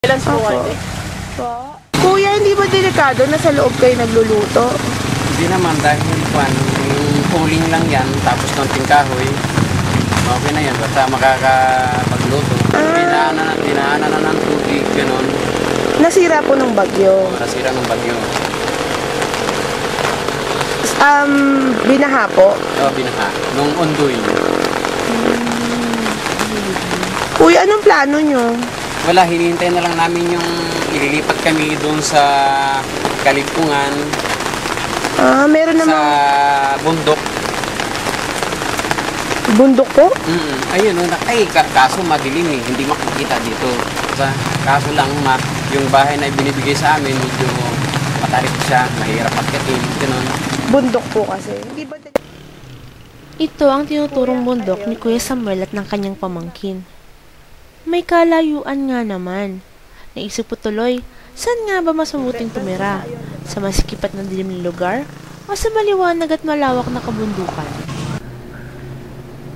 Ilan po Opo. kayo? Po. Kuya, hindi ba delikado na sa loob kayo nagluluto? Hindi naman dahil yung cooling lang yan, tapos konting kahoy. Okay na yan, basta makakapagluto. Dinaanan na ng tubig, gano'n. Nasira po ng bagyo. Nasira ng bagyo. Binaha po. Binaha. Nung ondoy. Kuya, anong plano nyo? Wala, hinihintay na lang namin yung ililipat kami doon sa Kalipungan. Meron Sa namang bundok. bundok po? Ayun, kaso madilim eh. Hindi makikita dito. Kaso lang, yung bahay na binibigay sa amin, medyo matarik siya, mahirap magkatin, gano'n. Bundok po kasi. Hindi ba Ito ang tinuturong bundok ni Kuya Samuel at ng kanyang pamangkin. May kalayuan nga naman. Naisip ko tuloy, saan nga ba mas mabuting tumira? Sa masikipat na dilim ng lugar? O sa maliwanag at malawak na kabundukan?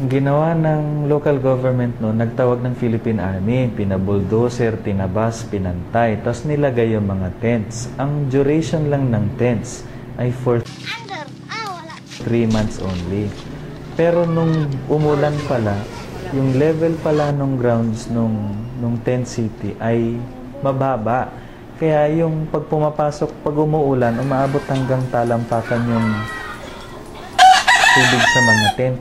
Ginawa ng local government nagtawag ng Philippine Army, pinabulldozer, tinabas, pinantay, tapos nilagay yung mga tents. Ang duration lang ng tents ay for 3 months only. Pero nung umulan pala, yung level pala nung grounds nung tent city ay mababa. Kaya yung pag umuulan, umaabot hanggang talampakan yung tubig sa mga tent.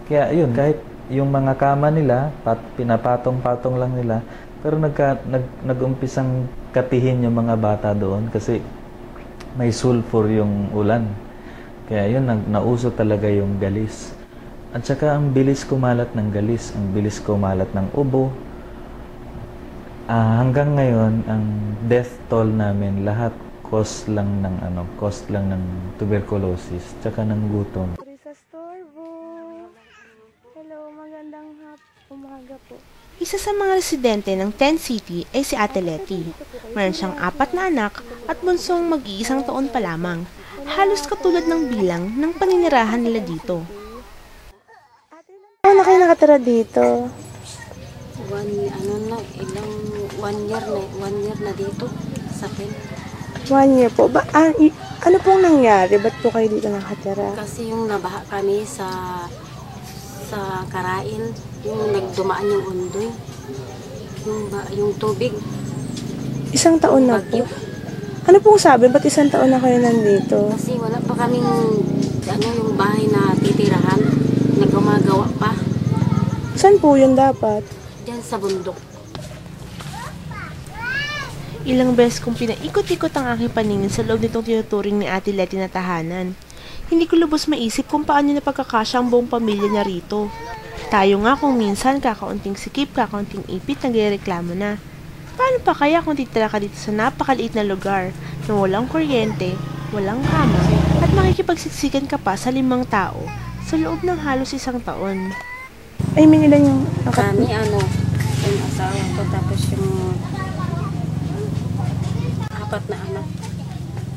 Kaya yun, kahit yung mga kama nila, pinapatong-patong lang nila, pero nag-umpisang katihin yung mga bata doon kasi may sulfur yung ulan. Kaya yun, nauso talaga yung galis. At saka ang bilis kumalat ng galis, ang bilis kumalat ng ubo. Hanggang ngayon, ang death toll namin, lahat cause lang ng tuberculosis, tsaka ng gutom. Hello, magandang umaga po. Isa sa mga residente ng Tent City ay si Ate Letty. Meron siyang 4 na anak at bunsong mag-iisang taon pa lamang. Halos katulad ng bilang ng paninirahan nila dito. Ano na kayo nakatira dito? 1 year na dito sa akin. 1 year po. Ano pong nangyari? Ba't po kayo dito nakatira? Kasi yung nabaha kami sa Karain, yung nagdumaan yung undoy, yung tubig. 1 taon na po. Ano pong sabi? Ba't 1 taon na kayo nandito? Kasi wala pa kaming yung bahay na titirahan, na gumagawa pa. Saan po yun dapat? Diyan sa bundok. Ilang beses kong pinaikot-ikot ang aking paningin sa loob nitong tinuturing ni Ate Letty na tahanan. Hindi ko lubos maisip kung paano napagkakasya ang buong pamilya niya rito. Tayo nga kung minsan kakaunting sikip, kakaunting ipit, nagrereklamo na. Paano pa kaya kung titira ka dito sa napakaliit na lugar na walang kuryente, walang kama, at makikipagsiksikan ka pa sa 5 tao sa loob ng halos 1 taon? Ay, ilan yung Kami yung asawa ko, tapos yung 4 na anak.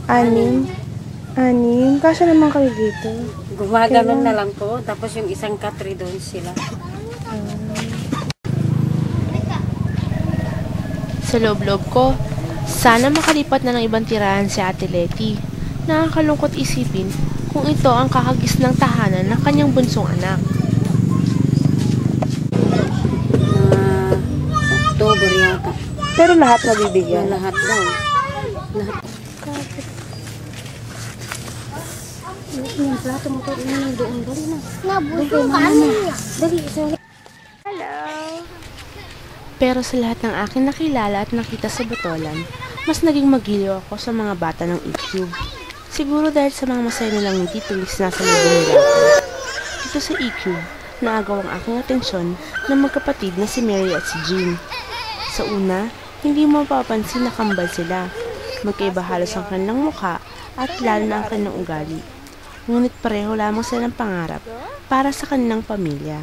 6? Kasya naman kayo dito. Gumaganon na lang po, tapos yung isang katri doon sila. Sa loob-loob ko, sana makalipat na ng ibang tirahan si Ate Letty. Nakakalungkot isipin kung ito ang kakagis ng tahanan ng kanyang bunsong anak. October yata. Pero lahat nabibigyan. Lahat daw. Lahat. Yung plato mo to, yung doon. Dali na. Nabuto ka niya. Dali, isang. Hello. Pero sa lahat ng aking nakilala at nakita sa Botolan, mas naging magiliw ako sa mga bata ng E-Cube. Siguro dahil sa mga masaya nilang ngiti tuwing nasa loob nila. Dito sa E-Cube, naagaw ang aking atensyon ng magkapatid na si Mary at si Jean. Sa una, hindi mo mapapansin na kambal sila. Magkaiba halos ang kanilang mukha at lalo na ang kanilang ugali. Ngunit pareho lamang sila ng pangarap para sa kanilang pamilya.